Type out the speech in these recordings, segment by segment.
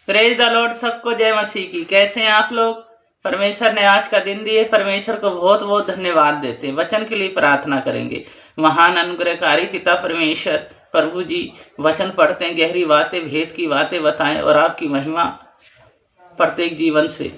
Praise the Lord, सबको जय मसीह की। कैसे हैं आप लोग? परमेश्वर ने आज का दिन दिए, परमेश्वर को बहुत बहुत धन्यवाद देते हैं। वचन के लिए प्रार्थना करेंगे। महान अनुग्रहकारी पिता परमेश्वर, प्रभु जी वचन पढ़ते हैं, गहरी बातें, भेद की बातें बताएं और आपकी महिमा प्रत्येक जीवन से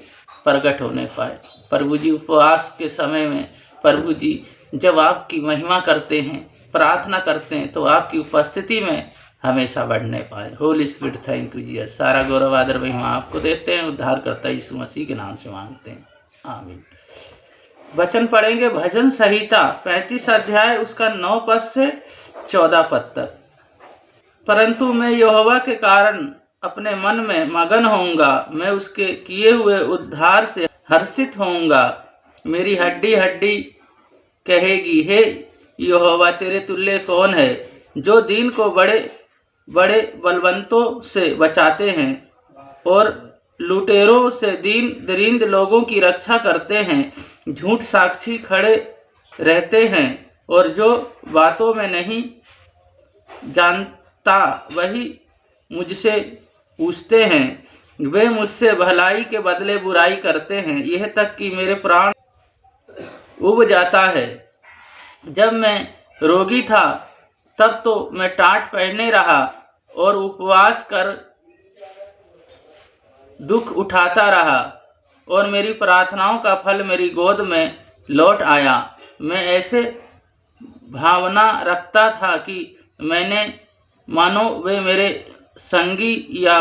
प्रकट होने पाए। प्रभु जी उपवास के समय में प्रभु जी जब आपकी महिमा करते हैं, प्रार्थना करते हैं, तो आपकी उपस्थिति में हमेशा बढ़ने पाए। होली स्पिरिट, थैंक यू जी। सारा गौरव आदर महिमा आपको देते हैं। उद्धारकर्ता यीशु मसीह के नाम से मांगते हैं, आमीन। वचन पढ़ेंगे भजन संहिता 35 अध्याय, उसका 9 पद से 14 पद तक। परंतु मैं यहोवा के कारण अपने मन में मगन होऊंगा, मैं उसके किए हुए उद्धार से हर्षित होऊंगा। मेरी हड्डी हड्डी कहेगी, हे यहोवा तेरे तुल्य कौन है, जो दीन को बड़े बड़े बलवंतों से बचाते हैं और लुटेरों से दीन दरिंद लोगों की रक्षा करते हैं। झूठ साक्षी खड़े रहते हैं और जो बातों में नहीं जानता वही मुझसे पूछते हैं। वे मुझसे भलाई के बदले बुराई करते हैं, यह तक कि मेरे प्राण उब जाता है। जब मैं रोगी था तब तो मैं टाट पहने रहा और उपवास कर दुख उठाता रहा, और मेरी प्रार्थनाओं का फल मेरी गोद में लौट आया। मैं ऐसे भावना रखता था कि मैंने मानो वे मेरे संगी या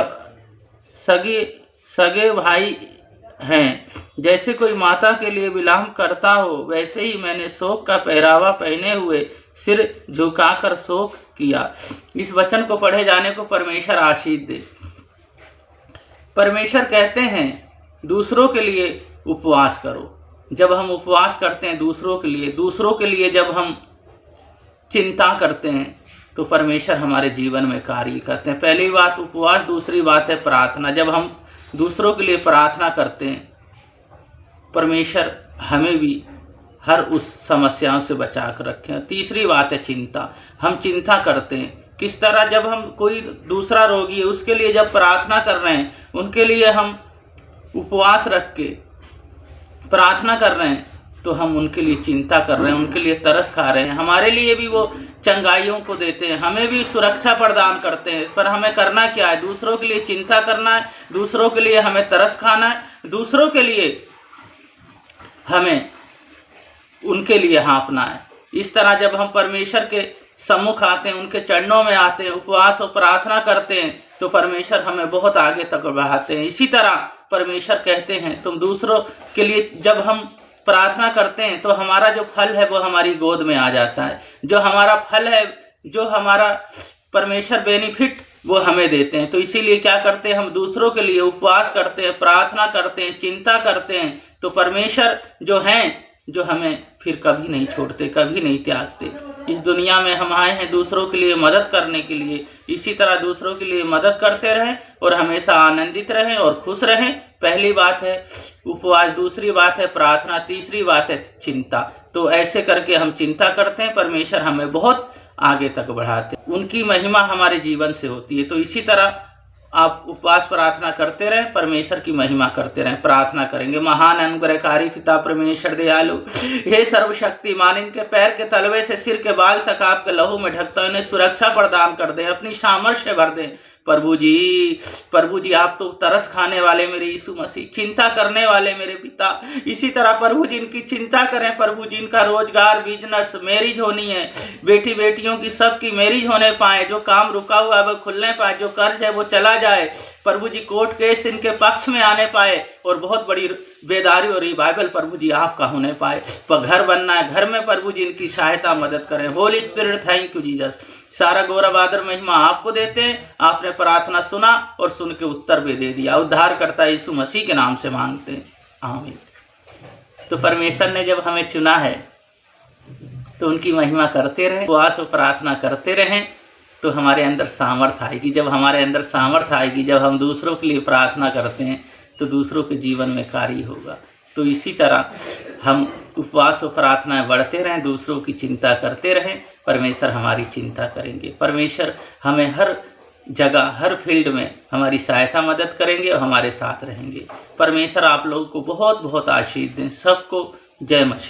सगे भाई हैं। जैसे कोई माता के लिए विलाप करता हो, वैसे ही मैंने शोक का पहरावा पहने हुए सिर झुकाकर शोक किया। इस वचन को पढ़े जाने को परमेश्वर आशीष दे। परमेश्वर कहते हैं दूसरों के लिए उपवास करो। जब हम उपवास करते हैं दूसरों के लिए जब हम चिंता करते हैं, तो परमेश्वर हमारे जीवन में कार्य करते हैं। पहली बात उपवास, दूसरी बात है प्रार्थना। जब हम दूसरों के लिए प्रार्थना करते हैं, परमेश्वर हमें भी हर उस समस्याओं से बचा कर रखें। तीसरी बात है चिंता। हम चिंता करते हैं किस तरह, जब हम कोई दूसरा रोगी है उसके लिए जब प्रार्थना कर रहे हैं, उनके लिए हम उपवास रख के प्रार्थना कर रहे हैं, तो हम उनके लिए चिंता कर रहे हैं, उनके लिए तरस खा रहे हैं। हमारे लिए भी वो चंगाइयों को देते हैं, हमें भी सुरक्षा प्रदान करते हैं। पर हमें करना क्या है? दूसरों के लिए चिंता करना है, दूसरों के लिए हमें तरस खाना है, दूसरों के लिए हमें उनके लिए हाँफना है। इस तरह जब हम परमेश्वर के सम्मुख आते हैं, उनके चरणों में आते हैं, उपवास और प्रार्थना करते हैं, तो परमेश्वर हमें बहुत आगे तक बढ़ाते हैं। इसी तरह परमेश्वर कहते हैं तुम दूसरों के लिए जब हम प्रार्थना करते हैं, तो हमारा जो फल है वो हमारी गोद में आ जाता है। जो हमारा फल है, जो हमारा परमेश्वर बेनिफिट वो हमें देते हैं। तो इसीलिए क्या करते हैं, हम दूसरों के लिए उपवास करते हैं, प्रार्थना करते हैं, चिंता करते हैं, तो परमेश्वर जो हैं, जो हमें फिर कभी नहीं छोड़ते, कभी नहीं त्यागते। इस दुनिया में हम आए हैं दूसरों के लिए मदद करने के लिए। इसी तरह दूसरों के लिए मदद करते रहें और हमेशा आनंदित रहें और खुश रहें। पहली बात है उपवास, दूसरी बात है प्रार्थना, तीसरी बात है चिंता। तो ऐसे करके हम चिंता करते हैं, परमेश्वर हमें बहुत आगे तक बढ़ाते हैं, उनकी महिमा हमारे जीवन से होती है। तो इसी तरह आप उपवास प्रार्थना करते रहें, परमेश्वर की महिमा करते रहें। प्रार्थना करेंगे। महान अनुग्रहकारी पिता परमेश्वर दयालु, हे सर्वशक्तिमान, इनके पैर के तलवे से सिर के बाल तक आपके लहू में ढकता इन्हें सुरक्षा प्रदान कर दें, अपनी सामर्थ्य भर दें। प्रभु जी आप तो तरस खाने वाले मेरे यीशु मसीह, चिंता करने वाले मेरे पिता, इसी तरह प्रभु जी इनकी चिंता करें। प्रभु जी इनका रोजगार, बिजनेस, मैरिज होनी है, बेटी बेटियों की सबकी मैरिज होने पाए, जो काम रुका हुआ है वो खुलने पाए, जो कर्ज है वो चला जाए। प्रभु जी कोर्ट केस इनके पक्ष में आने पाए और बहुत बड़ी बेदारी और रिवाइवल प्रभु जी आपका होने पाए। पर घर बनना है, घर में प्रभु जी इनकी सहायता मदद करें। Holi spirit, thank you Jesus. सारा गौरव आदर महिमा आपको देते हैं। आपने प्रार्थना सुना और सुन के उत्तर भी दे दिया। उद्धार करता यीशु मसीह के नाम से मांगते हैं, आमीन। तो परमेश्वर ने जब हमें चुना है तो उनकी महिमा करते रहें, उपवास और प्रार्थना करते रहें, तो हमारे अंदर सामर्थ आएगी। जब हमारे अंदर सामर्थ आएगी, जब हम दूसरों के लिए प्रार्थना करते हैं, तो दूसरों के जीवन में कार्य होगा। तो इसी तरह हम उपवास और प्रार्थनाएं बढ़ते रहें, दूसरों की चिंता करते रहें, परमेश्वर हमारी चिंता करेंगे। परमेश्वर हमें हर जगह, हर फील्ड में हमारी सहायता मदद करेंगे और हमारे साथ रहेंगे। परमेश्वर आप लोगों को बहुत बहुत आशीष दें। सबको जय मसीह।